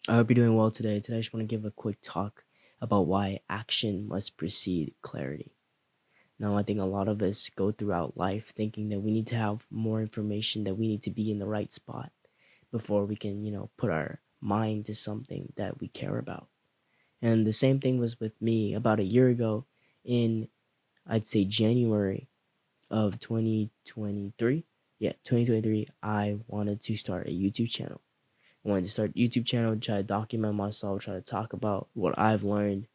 I hope you're doing well today. Today, I just want to give a quick talk about why action must precede clarity. Now, I think a lot of us go throughout life thinking that we need to have more information, that we need to be in the right spot before we can, put our mind to something that we care about. And the same thing was with me about a year ago in, I'd say, January of 2023. Yeah, 2023, I wanted to start a YouTube channel. I wanted to start a YouTube channel, try to document myself, try to talk about what I've learned,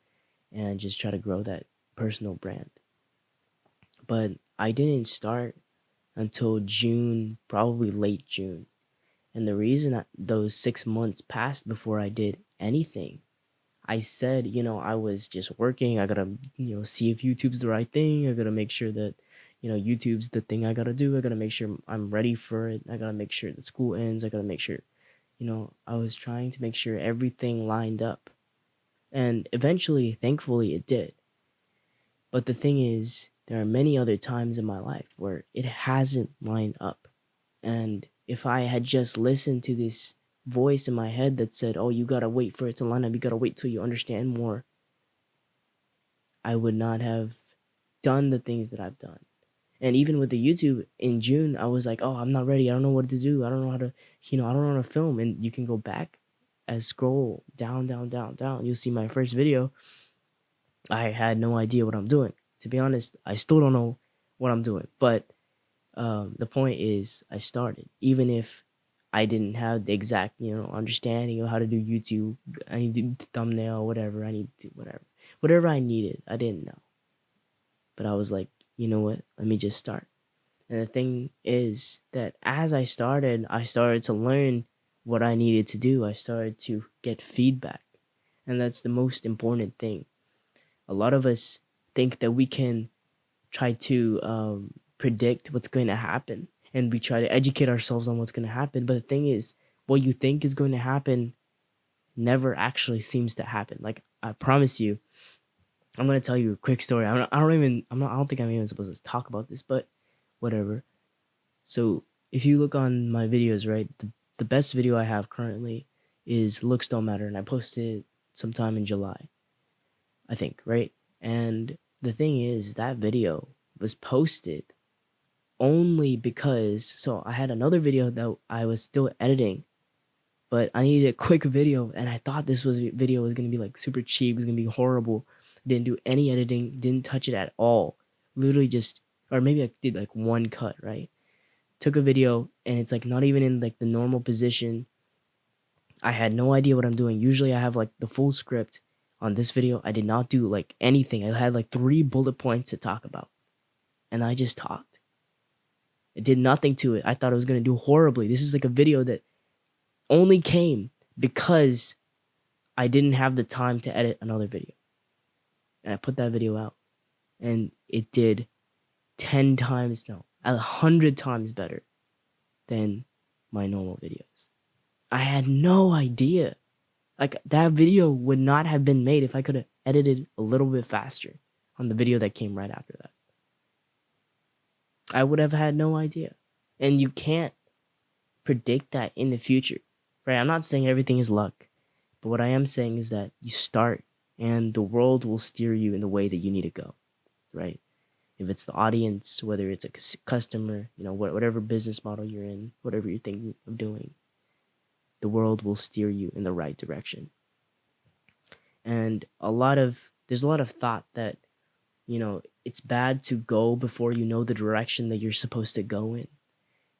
and just try to grow that personal brand. But I didn't start until June, probably late June. And the reason those 6 months passed before I did anything, I said, I was just working. I gotta, see if YouTube's the right thing. I gotta make sure that, YouTube's the thing I gotta do. I gotta make sure I'm ready for it. I gotta make sure that school ends. I gotta make sure, I was trying to make sure everything lined up. And eventually, thankfully, it did. But the thing is, there are many other times in my life where it hasn't lined up. And if I had just listened to this voice in my head that said, oh, you gotta wait for it to line up, you gotta wait till you understand more, I would not have done the things that I've done. And even with the YouTube in June, I was like, oh, I'm not ready. I don't know what to do. I don't know how to, I don't know how to film. And you can go back and scroll down, down, down, down. You'll see my first video. I had no idea what I'm doing. To be honest, I still don't know what I'm doing. But the point is, I started. Even if I didn't have the exact, understanding of how to do YouTube, I need to do thumbnail, whatever. I need to, whatever I needed, I didn't know. But I was like, you know what? Let me just start. And the thing is that as I started to learn what I needed to do. I started to get feedback. And that's the most important thing. A lot of us think that we can try to predict what's going to happen. And we try to educate ourselves on what's going to happen. But the thing is, what you think is going to happen never actually seems to happen. Like, I promise you, I'm going to tell you a quick story. I don't think I'm even supposed to talk about this, but whatever. So if you look on my videos, right, the best video I have currently is Looks Don't Matter, and I posted it sometime in July, I think, right? And the thing is, that video was posted only because, so I had another video that I was still editing, but I needed a quick video, and I thought this video was going to be like super cheap, it was going to be horrible. Didn't do any editing, didn't touch it at all. Literally just, or maybe I did like one cut, right? Took a video and it's like not even in like the normal position. I had no idea what I'm doing. Usually I have like the full script. On this video, I did not do like anything. I had like 3 bullet points to talk about. And I just talked. It did nothing to it. I thought it was going to do horribly. This is like a video that only came because I didn't have the time to edit another video. And I put that video out. And it did 10 times, no, 100 times better than my normal videos. I had no idea. Like, that video would not have been made if I could have edited a little bit faster on the video that came right after that. I would have had no idea. And you can't predict that in the future, right? I'm not saying everything is luck, but what I am saying is that you start and the world will steer you in the way that you need to go, right? If it's the audience, whether it's a customer, whatever business model you're in, whatever you're thinking of doing, the world will steer you in the right direction. And there's a lot of thought that, it's bad to go before you know the direction that you're supposed to go in.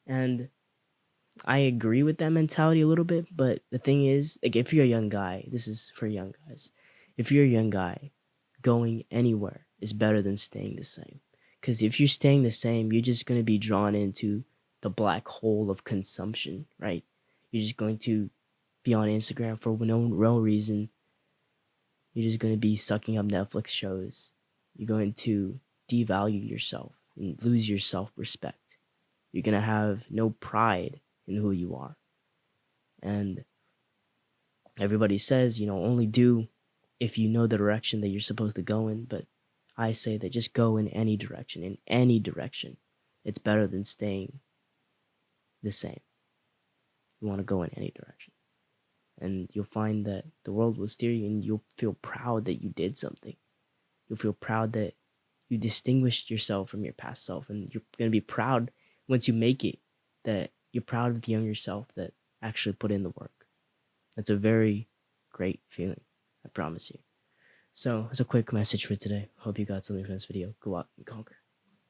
And I agree with that mentality a little bit, but the thing is, like, if you're a young guy, this is for young guys. If you're a young guy, going anywhere is better than staying the same. Because if you're staying the same, you're just going to be drawn into the black hole of consumption, right? You're just going to be on Instagram for no real reason. You're just going to be sucking up Netflix shows. You're going to devalue yourself and lose your self-respect. You're going to have no pride in who you are. And everybody says, only do if you know the direction that you're supposed to go in. But I say that just go in any direction. In any direction. It's better than staying the same. You want to go in any direction. and you'll find that the world will steer you, and you'll feel proud that you did something. You'll feel proud that you distinguished yourself from your past self, and you're going to be proud once you make it, that you're proud of the younger self that actually put in the work. That's a very great feeling, I promise you. So, as a quick message for today, hope you got something from this video. Go out and conquer.